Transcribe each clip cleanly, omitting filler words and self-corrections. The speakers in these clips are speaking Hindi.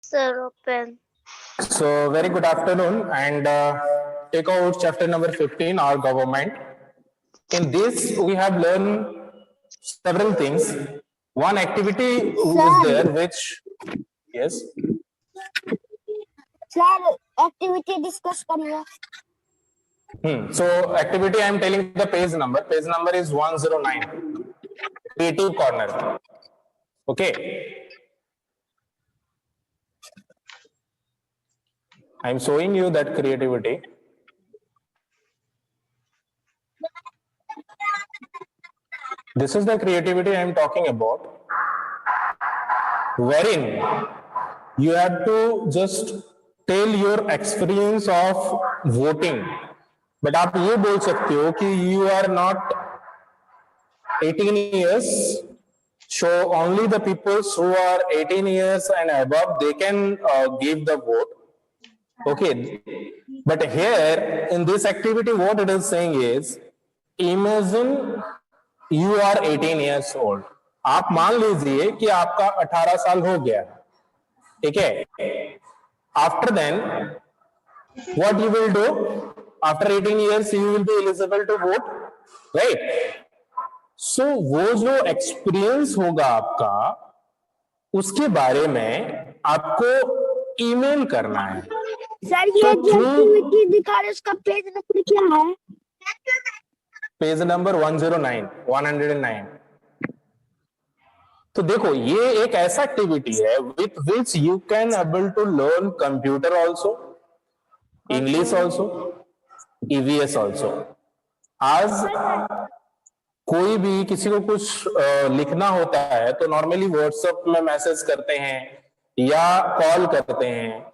Sir, open. So very good afternoon, and take out chapter number 15, our government. In this we have learned several things. One activity is there which, yes, Sir, activity discuss करिए. So activity, I am telling the page number. Page number is 109. Creative corner. Okay. I am showing you that creativity. This is the creativity I am talking about, wherein you have to just tell your experience of voting. But आप ये बोल सकते हो कि you are not 18 years, so only the people who are 18 years and above, they can give the vote. Okay, but here in this activity what it is saying is, imagine you are 18 years old. आप मान लीजिए कि आपका 18 साल हो गया, ठीक है. After then, what you will do? After 18 years you will be eligible to vote, right? So वो जो एक्सपीरियंस होगा आपका, उसके बारे में आपको ईमेल करना है. सर ये जो एक्टिविटी दिखा रहे उसका पेज नंबर क्या है? Page number 109. तो देखो, ये एक ऐसा एक्टिविटी है with which you can able to learn computer also, English also, EVS also. आज कोई भी किसी को कुछ लिखना होता है तो नॉर्मली व्हाट्सएप में मैसेज करते हैं या कॉल करते हैं.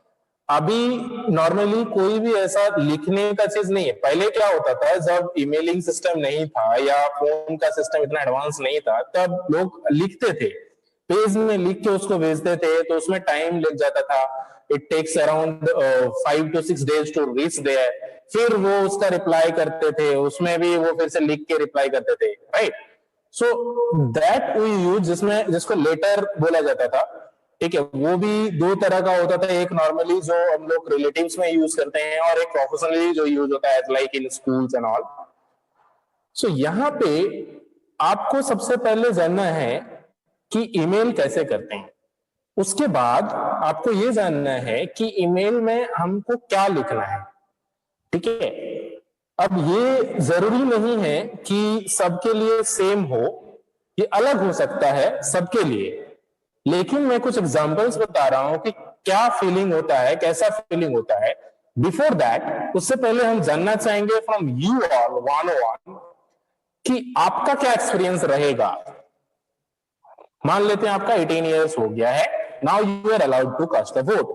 अभी नॉर्मली कोई भी ऐसा लिखने का चीज नहीं है. पहले क्या होता था, जब ईमेलिंग सिस्टम नहीं था या फोन का सिस्टम इतना एडवांस नहीं था, तब लोग लिखते थे, पेज में लिख के उसको भेजते थे, तो उसमें टाइम लग जाता था. It takes around 5 to 6 days to reach there. फिर वो उसका रिप्लाई करते थे, उसमें भी वो फिर से लिख के रिप्लाई करते थे, right. So that we use, जिसको लेटर बोला जाता था, ठीक है. वो भी दो तरह का होता था. एक नॉर्मली जो हम लोग रिलेटिव्स में यूज करते हैं, और एक प्रोफेशनली जो यूज होता है like in schools and all. So यहाँ पे आपको सबसे पहले जानना है कि ईमेल कैसे करते हैं. उसके बाद आपको ये जानना है कि ईमेल में हमको क्या लिखना है, ठीक है. अब ये जरूरी नहीं है कि सबके लिए सेम हो, ये अलग हो सकता है सबके लिए. लेकिन मैं कुछ एग्जांपल्स बता रहा हूं कि क्या फीलिंग होता है, कैसा फीलिंग होता है. बिफोर दैट, उससे पहले हम जानना चाहेंगे फ्रॉम यू ऑल वन कि आपका क्या एक्सपीरियंस रहेगा. मान लेते हैं आपका 18 इयर्स हो गया है. Now you are allowed to cast the vote.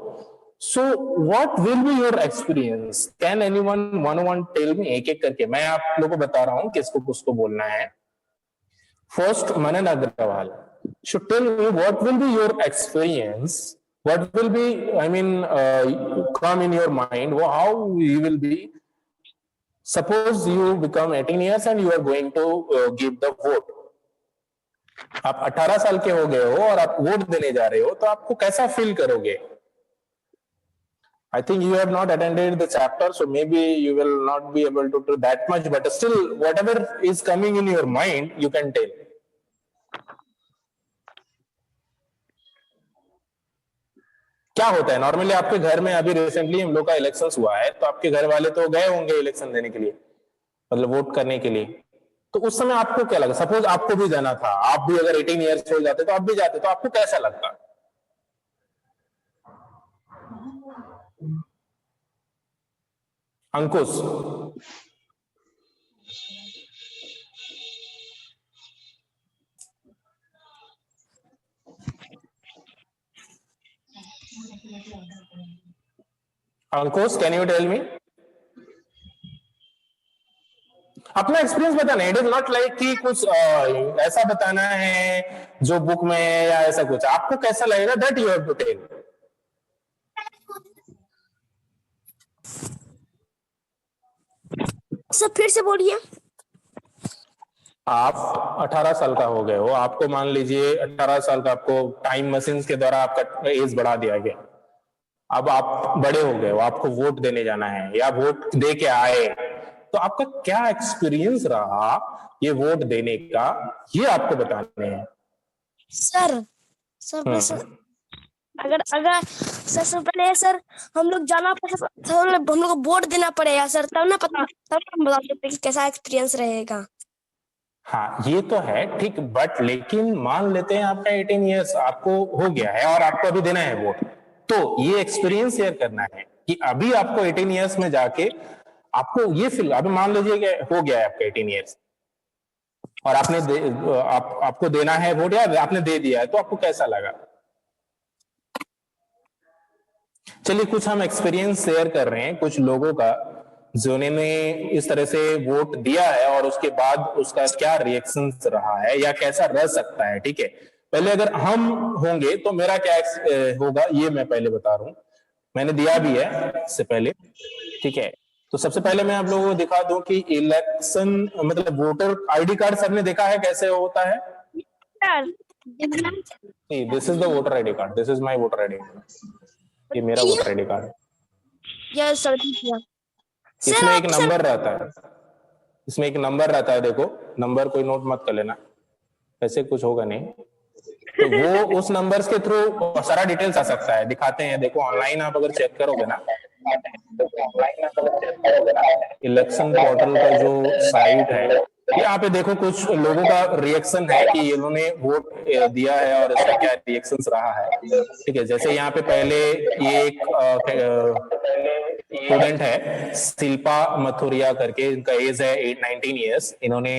So what will be your experience? Can anyone one tell me? एक एक करके मैं आप लोगों को बता रहा हूं किसको किसको बोलना है. First, Manan Agarwal. So tell me, what will be your experience? What will be, come in your mind? How you will be? Suppose you become 18 years and you are going to give the vote. आप 18 साल के हो गए हो और आप वोट देने जा रहे हो, तो आपको कैसा फील करोगे? I think you have not attended the chapter, so maybe you will not be able to do that much, but still, whatever is coming in your mind, you can tell. क्या होता है नॉर्मली आपके घर में? अभी रिसेंटली हम लोग का इलेक्शन हुआ है, तो आपके घर वाले तो गए होंगे इलेक्शन देने के लिए, मतलब वोट करने के लिए. तो उस समय आपको क्या लगा? सपोज आपको भी जाना था, आप भी अगर 18 इयर्स हो जाते तो आप भी जाते, तो आपको कैसा लगता? अंकुश, अंकुश, कैन यू टेल मी? अपना एक्सपीरियंस बताना है. इट इज नॉट लाइक कि कुछ ऐसा बताना है जो बुक में है या ऐसा कुछ. आपको कैसा लगेगा, that you have to tell. Sir फिर से बोलिए. आप 18 साल का हो गए हो, आपको मान लीजिए 18 साल का, आपको टाइम मशीन के द्वारा आपका एज बढ़ा दिया गया, अब आप बड़े हो गए हो, आपको वोट देने जाना है या वोट दे के आए, तो आपका क्या एक्सपीरियंस रहा ये वोट देने का, ये आपको बताने हैं। सर बस अगर अगर सबसे पहले सर हम लोग जाना पड़ेगा, हम लोग को वोट देना पड़ेगा सर, तब ना पता, तब हम बता सकते हैं कि कैसा एक्सपीरियंस रहेगा। हाँ ये तो है ठीक, बट लेकिन मान लेते हैं आपका 18 ईयर्स आपको हो गया है और आपको अभी देना है वोट, तो ये एक्सपीरियंस शेयर करना है कि अभी आपको 18 ईयर्स में जाके आपको ये फील, अभी मान लीजिए कि हो गया है आपका 18 ईयर्स और आपको देना है वोट या आपने दे दिया है, तो आपको कैसा लगा? चलिए कुछ हम एक्सपीरियंस शेयर कर रहे हैं कुछ लोगों का जिन्होंने इस तरह से वोट दिया है और उसके बाद उसका क्या रिएक्शन रहा है या कैसा रह सकता है। ठीक है, पहले अगर हम होंगे तो मेरा क्या होगा ये मैं पहले बता रहा हूं, मैंने दिया भी है इससे पहले। ठीक है, तो सबसे पहले मैं आप लोगों को दिखा दूं कि इलेक्शन मतलब वोटर आईडी कार्ड सबने देखा है कैसे होता है? This is the voter ID card, this is my voter ID card, ये मेरा वोटर आईडी कार्ड है। Yes sir. इसमें एक नंबर रहता है, इसमें एक नंबर रहता है, देखो नंबर कोई नोट मत कर लेना, ऐसे कुछ होगा नहीं, तो वो उस नंबर्स के थ्रू सारा डिटेल्स आ सकता है, दिखाते हैं, देखो ऑनलाइन आप अगर चेक करोगे ना, इलेक्शन पोर्टल का जो साइट है यहाँ पे देखो कुछ लोगों का रिएक्शन है कि इन्होंने वोट दिया है और इसका क्या रिएक्शंस रहा है। ठीक है, जैसे यहाँ पे पहले ये एक स्टूडेंट है शिल्पा मथुरिया करके, इनका एज है 19 ईयर्स, इन्होंने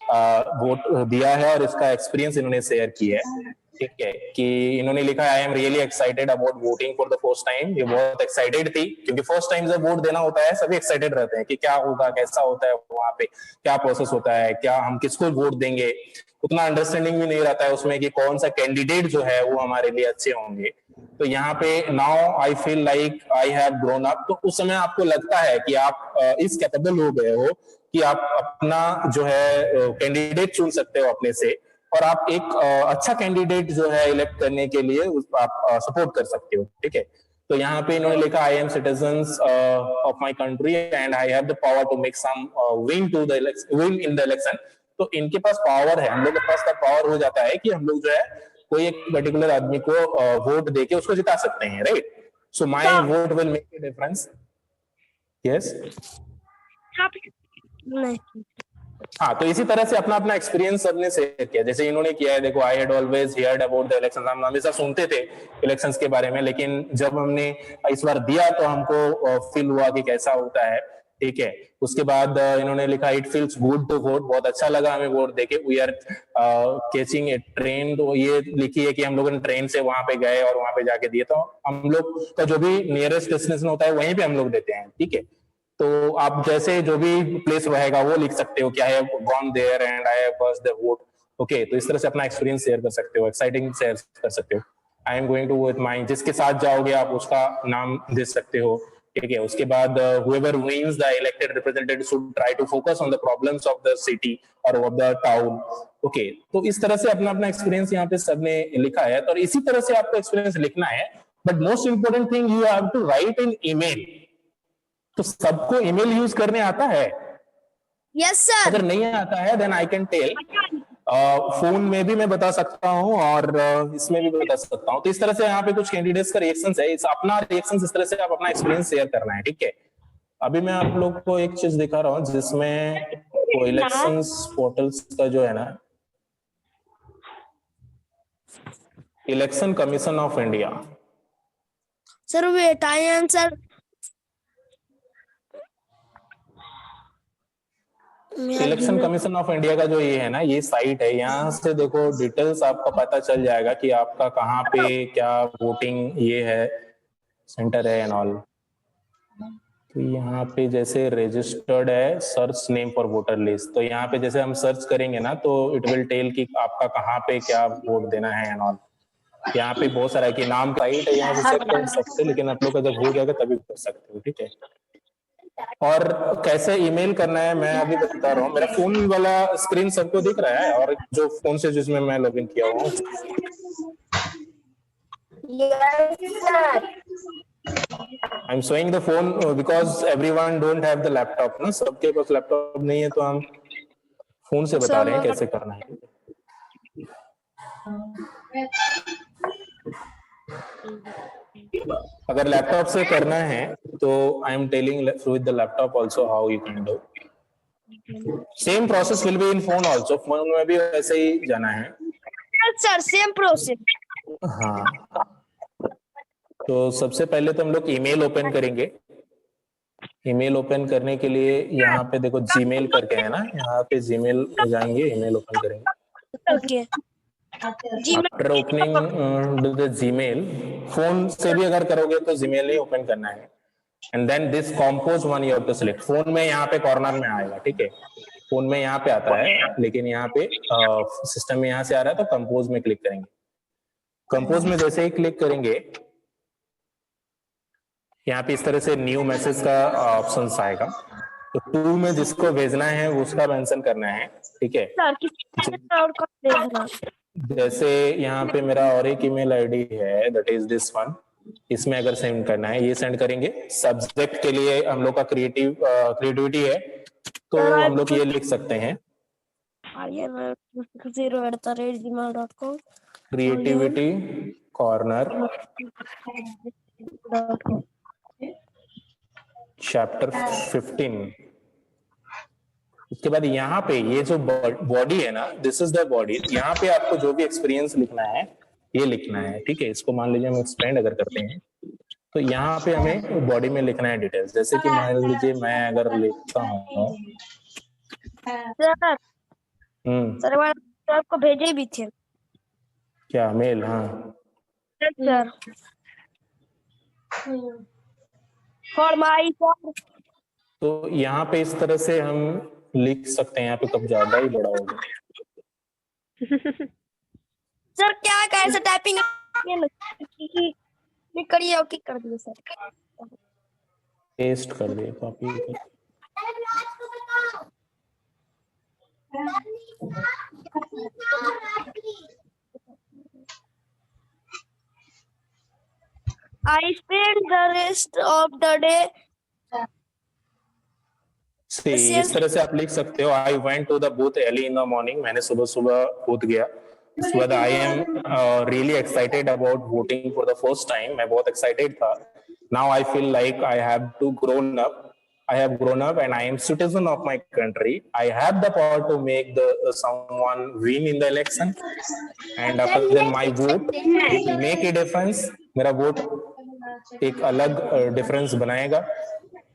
वोट दिया है और इसका एक्सपीरियंस इन्होंने शेयर किया है। ठीक है, कि इन्होंने लिखा I am really excited about voting for the first time, ये बहुत एक्साइटेड थी क्योंकि फर्स्ट टाइम जब वोट देना होता है सभी एक्साइटेड रहते हैं कि क्या होगा, कैसा होता है वहां पे, क्या प्रोसेस होता है, क्या हम किसको वोट देंगे, उतना अंडरस्टैंडिंग भी नहीं रहता है उसमें कि कौन सा कैंडिडेट जो है वो हमारे लिए अच्छे होंगे। तो यहाँ पे now I feel like I have grown up, तो उस समय आपको लगता है कि आप इस कैपेबल हो गए हो कि आप अपना जो है कैंडिडेट चुन सकते हो अपने से, और आप एक अच्छा कैंडिडेट जो है इलेक्ट करने के लिए आप सपोर्ट कर सकते हो। ठीक है, तो यहाँ पे इन्होंने लिखा I am citizens of my country and I have the power to make some win in the election. तो इनके पास पावर है, हम लोग के पास तब पावर हो जाता है कि हम लोग जो है कोई एक पर्टिकुलर आदमी को वोट देके उसको जिता सकते हैं, right? So my vote will make a difference. Yes, हाँ, तो इसी तरह से अपना अपना एक्सपीरियंस सबने शेयर किया, जैसे इन्होंने किया है, देखो I had always heard about the elections, हम हमेशा सुनते थे इलेक्शंस के बारे में, लेकिन जब हमने इस बार दिया तो हमको फील हुआ कि कैसा होता है। ठीक है, उसके बाद इन्होंने लिखा it feels good to vote, बहुत अच्छा लगा हमें वोट देके, we are catching a train, तो ये लिखी है कि हम लोग ट्रेन से वहां पे गए और वहां पे जाके दिए, तो हम लोग का जो भी नियरेस्ट डेस्टिनेशन होता है वहीं पे हम लोग देते हैं। ठीक है, तो आप जैसे जो भी प्लेस रहेगा वो लिख सकते हो कि I have gone there and I have cast the vote. Okay, तो इस तरह से अपना एक्सपीरियंस शेयर कर सकते हो, एक्साइटिंग शेयर कर सकते हो। I am going to with my, जिसके साथ जाओगे आप उसका नाम दे सकते हो। ठीक है, उसके बाद whoever wins the elected representative should try to focus on the problems of the city or of the town. Okay, तो इस तरह से अपना अपना एक्सपीरियंस यहाँ पे सबने लिखा है, तो इसी तरह से आपको एक्सपीरियंस लिखना है, but most important thing you have to write in email. तो सबको ईमेल यूज करने आता है? Yes sir. अगर नहीं आता है then I can tell, phone में भी मैं बता सकता हूँ और इसमें भी बता सकता हूँ। तो इस तरह से यहाँ पे कुछ कैंडिडेट्स का रिएक्शंस है, इस अपना रिएक्शंस इस तरह से आप अपना एक्सपीरियंस शेयर करना है। ठीक है, अभी मैं आप लोग को एक चीज दिखा रहा हूँ जिसमें वो इलेक्शंस पोर्टल्स का जो है ना, election commission of India. Sir wait I answer, election commission of India का जो ये है ना, ये साइट है, यहाँ से देखो डिटेल्स आपका पता चल जाएगा कि आपका कहाँ पे क्या वोटिंग ये है सेंटर है एंड ऑल। तो यहाँ पे जैसे रजिस्टर्ड है search name for voter list, तो यहाँ पे जैसे हम सर्च करेंगे ना तो इट विल टेल कि आपका कहाँ पे क्या वोट देना है एंड ऑल। यहाँ पे बहुत सारा है कि नाम साइट है, यहाँ से चेक कर सकते, लेकिन आप लोग का जब हो जाएगा तभी कर सकते हो। ठीक है, और कैसे ईमेल करना है मैं अभी बता रहा हूँ। मेरा फोन वाला स्क्रीन सबको दिख रहा है और जो फोन से जिसमें मैं लॉगिन किया हुआ हूँ। I'm showing the phone because everyone don't have the laptop ना, सबके पास लैपटॉप नहीं है, तो हम फोन से बता रहे हैं कैसे करना है। अगर लैपटॉप से करना है तो I am telling with the laptop also how you can do. Same process will be in phone also, phone में भी ऐसे ही जाना है। Sir same process. हाँ, तो सबसे पहले तो हम लोग ईमेल ओपन करेंगे। ईमेल ओपन करने के लिए यहाँ पे देखो जीमेल करके है ना, यहाँ पे जीमेल जाएंगे, ईमेल ओपन करेंगे। Okay. After opening the Gmail, phone से भी अगर करोगे तो जीमेल ही ओपन करना है। And then this compose one you have to select. Phone में यहाँ पे कॉर्नर में आएगा, ठीक है, फोन में यहाँ पे आता है, लेकिन यहाँ पे सिस्टम में यहाँ से आ रहा है, तो कंपोज में क्लिक करेंगे। कंपोज में जैसे ही क्लिक करेंगे, यहाँ पे इस तरह से न्यू मैसेज का ऑप्शन आएगा, तो टू में जिसको भेजना है उसका मेंशन करना है, ठीक है। जैसे यहाँ पे मेरा और एक ईमेल आईडी है, दैट इज दिस वन, इसमें अगर सेंड करना है ये सेंड करेंगे। सब्जेक्ट के लिए हम लोग का क्रिएटिविटी है, तो हम लोग ये लिख सकते हैं क्रिएटिविटी कॉर्नर चैप्टर 15। उसके बाद यहाँ पे ये जो बॉडी है ना, दिस इज द बॉडी। यहाँ पे आपको जो भी एक्सपीरियंस लिखना है ये लिखना है, ठीक है। इसको मान लीजिए हम एक्सपेंड अगर करते हैं, तो यहाँ पे हमें बॉडी में लिखना है डिटेल्स। जैसे कि मान लीजिए मैं अगर लिखता हूँ सर आपको भेजे भी थे क्या मेल? हाँ सर, फॉर माय। तो यहाँ पे इस तरह से हम लिख सकते हैं। यहाँ पे कब ज्यादा ही बड़ा होगा सर, क्या कैसे टाइपिंग करिए, ओके कर दिए सर, पेस्ट कर दिए, कॉपी कर। I spent the rest of the day। इस तरह से आप लिख सकते हो। I went to the booth early in the morning. मैंने सुबह सुबह बूथ गया। उसके बाद I am really excited about voting for the first time. मैं बहुत एक्साइटेड था। Now I feel like I have to grown up. I have grown up and I am citizen of my country. I have the power to make the someone win in the election, and after then my vote it will make a difference. मेरा वोट एक अलग डिफरेंस बनाएगा,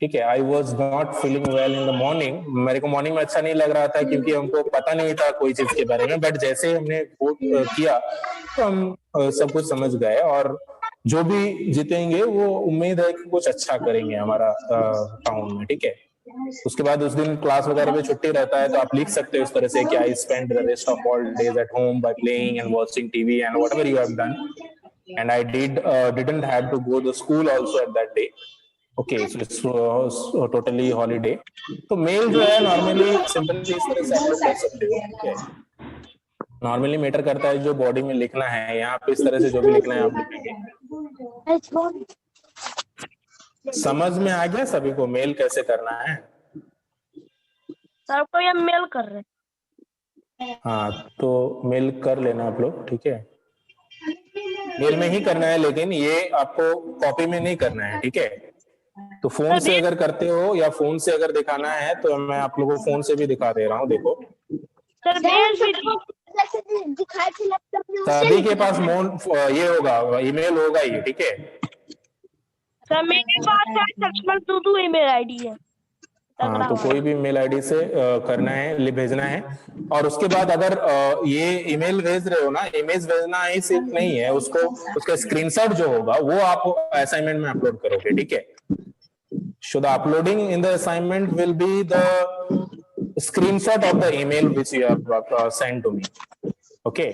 ठीक है। I was not feeling well in the morning. मेरे को मॉर्निंग में अच्छा नहीं लग रहा था क्योंकि हमको पता नहीं था कोई चीज के बारे में, बट जैसे हमने वोट किया तो हम सब कुछ समझ गए, और जो भी जीतेंगे वो उम्मीद है कि कुछ अच्छा करेंगे हमारा टाउन में, ठीक है। उसके बाद उस दिन क्लास वगैरह में छुट्टी रहता है, तो आप लिख सकते हो इस तरह से कि I spend the rest of all days at home by playing and watching TV and whatever you have done, and I didn't have to go the school also at that day. Okay, so it's totally holiday. तो मेल जो है नॉर्मली सिंपली इस तरह से आप लोग कर सकते हो, ठीक है। नॉर्मली मैटर करता है जो बॉडी में लिखना है। यहाँ पे इस तरह से जो भी लिखना है आप लिखेंगे। समझ में आ गया सभी को मेल कैसे करना है? सर को ये मेल कर रहे हैं। हाँ, तो मेल कर लेना आप लोग, ठीक है। मेल में ही करना है, लेकिन ये आपको कॉपी में नहीं करना है, ठीक है। तो फोन से अगर करते हो या फोन से अगर दिखाना है तो मैं आप लोगों को फोन से भी दिखा दे रहा हूँ। देखो सर, सभी के पास ये होगा, ईमेल होगा ये, ठीक है। सर मेरे पास लक्ष्मण टूडू ईमेल आईडी है। हाँ, तो कोई भी ईमेल आईडी से करना है, भेजना है। और उसके बाद अगर ये ईमेल भेज रहे हो ना, इमेज भेजना ही सिर्फ नहीं है, उसको उसका स्क्रीनशॉट जो होगा वो आप असाइनमेंट में अपलोड करोगे, ठीक है। So the uploading in the assignment will be the screenshot of the email which you have sent to me. Okay.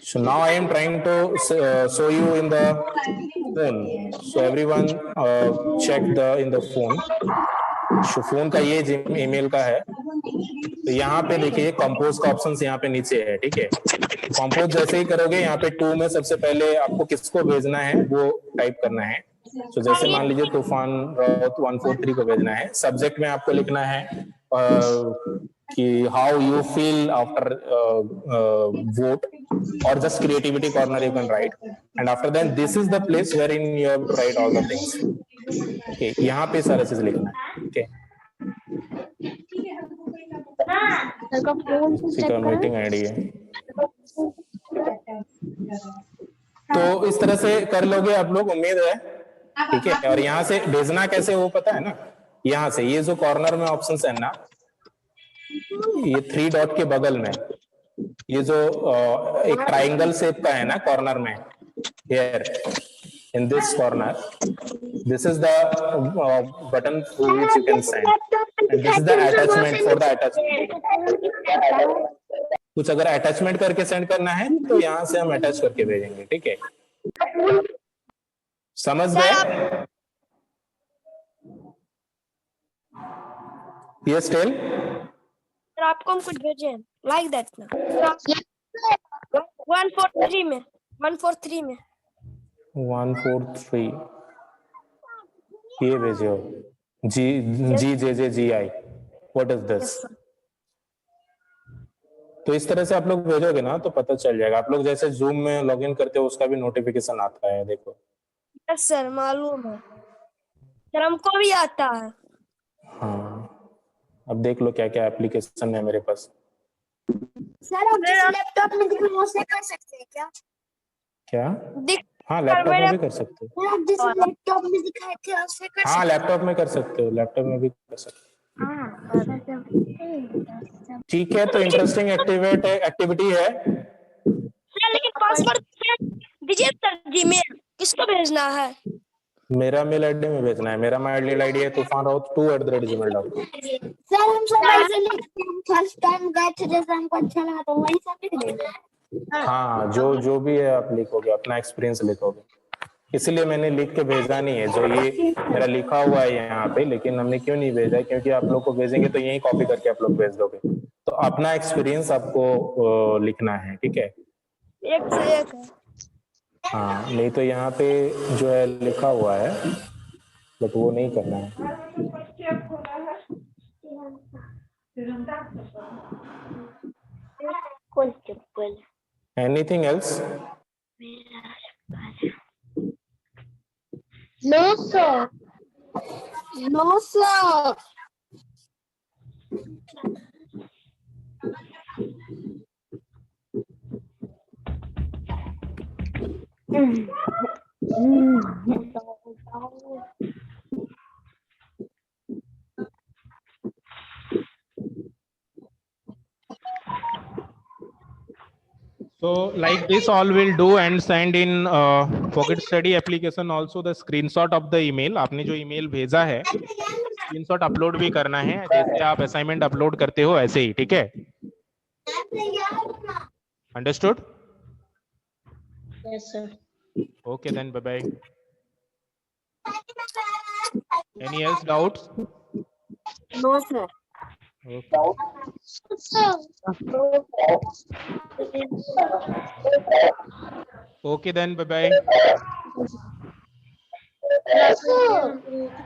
So now I am trying to show you in the phone. So everyone check in the phone. So phone का ये ईमेल का है। तो यहाँ पे देखिए कंपोज का ऑप्शन यहाँ पे नीचे है, ठीक है। कंपोज जैसे ही करोगे यहाँ पे टू में सबसे पहले आपको किसको भेजना है वो टाइप करना है। तो जैसे मान लीजिए तूफान राउत 143 को भेजना है, सब्जेक्ट में आपको लिखना है कि how you feel after vote, और just creativity corner you can write, and after that this is the place where in you have to write all the things. Okay, यहाँ पे सारा चीज लिखना है। ओके, मीटिंग आईडी है, तो इस तरह से कर लोगे आप लोग, उम्मीद है। ठीक है, और यहाँ से भेजना कैसे वो पता है ना, यहाँ से ये जो कॉर्नर में ऑप्शंस है ना, ये 3 डॉट के बगल में ये जो एक ट्राइंगल शेप का है ना कॉर्नर में, here in this corner, this is the button through which you can send, and this is the attachment for the attachment। कुछ अगर अटैचमेंट करके सेंड करना है तो यहाँ से हम अटैच करके भेजेंगे। ठीक है, समझ गए? ये स्टेल सर आपको हम कुछ भेजे लाइक दैट ना 143 में 143 में 143 ये भेजो, GJJGI, व्हाट इज दिस? तो इस तरह से आप लोग भेजोगे ना तो पता चल जाएगा। आप लोग जैसे जूम में लॉगिन करते हो उसका भी नोटिफिकेशन आता है, देखो। यस सर, मालूम है सर, हमको भी आता है। हाँ, अब देख लो क्या क्या एप्लीकेशन है मेरे पास। सर आप लैपटॉप में दिख से कर सकते हैं क्या? क्या? दिख हाँ, लैपटॉप में भी कर सकते हो। आप जिस लैपटॉप में दिखाए थे उससे कर हाँ, लैपटॉप में कर सकते हो, लैपटॉप में भी कर सकते हो। ठीक है, तो इंटरेस्टिंग एक्टिविटी है। सर लेकिन पासवर्ड दीजिए सर, जीमेल किसको भेजना है? मेरा मेल आईडी में भेजना है। मेरा मेल आईडी है tufanraut2@gmail.com। सर हम सब ऐसे लिखते हैं, फर्स्ट टाइम गए थे जैसे हमको अच्छा लगा तो वही सब लिख देना है। हाँ, जो भी है आप लिखोगे, अपना एक्सपीरियंस लिखोगे, इसलिए मैंने लिख के भेजा नहीं है। जो ये मेरा लिखा हुआ है यहाँ पे, लेकिन हमने क्यों नहीं भेजा, क्योंकि आप लोग को भेजेंगे तो यही कॉपी करके आप लोग भेज दोगे, तो अपना एक्सपीरियंस आपको लिखना है। ठीक है, एक से एक है। हाँ, नहीं तो यहाँ पे जो है लिखा हुआ है, बट वो नहीं करना है। Anything else? No sir, no sir. So like this all will do and send in Pocket Study application also the screenshot of the email। आपने जो email भेजा है स्क्रीनशॉट अपलोड भी करना है, जैसे आप असाइनमेंट अपलोड करते हो ऐसे ही। ठीक है, understood? Yes sir. Okay then, bye bye. Any else doubts? No sir. Okay then, bye bye.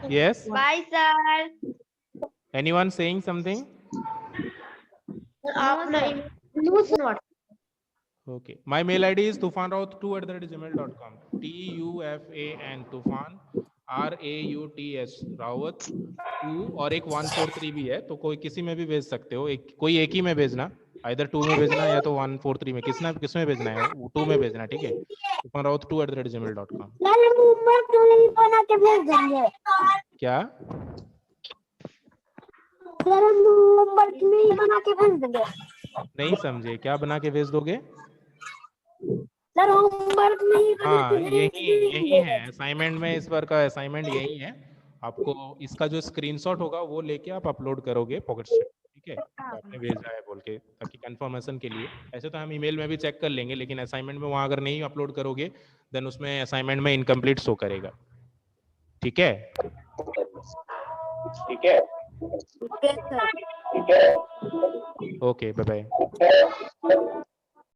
Yes, bye sir. anyone saying something? No sir. Okay, my mail ID is tufanraut2@gmail.com। TUFAN Tufan RAUTS Rawat 2 और एक 143 भी है, तो कोई किसी में भी भेज सकते हो। कोई एक ही में भेजना, इधर 2 में भेजना या तो 143 में, किसमें भेजना है? 2 में भेजना। ठीक है, tufanraut2@gmail.com। बना के भेज देंगे। क्या? सर हम होमवर्क में बना के भेज देंगे। नहीं समझे, क्या बना के भेज दोगे? सर होमवर्क में हाँ, यही है असाइनमेंट में, इस बार का असाइनमेंट यही है। आपको इसका जो स्क्रीनशॉट होगा वो लेके आप अपलोड करोगे पॉकेट स्टडी। ठीक है, तो आपने भेजा है बोल के, ताकि कंफर्मेशन के लिए। ऐसे तो हम ईमेल में भी चेक कर लेंगे, लेकिन असाइनमेंट में वहां अगर नहीं अपलोड करोगे देन उसमें असाइनमेंट में इनकम्प्लीट शो करेगा। ठीक है, ठीक है, ओके, बाय बाय।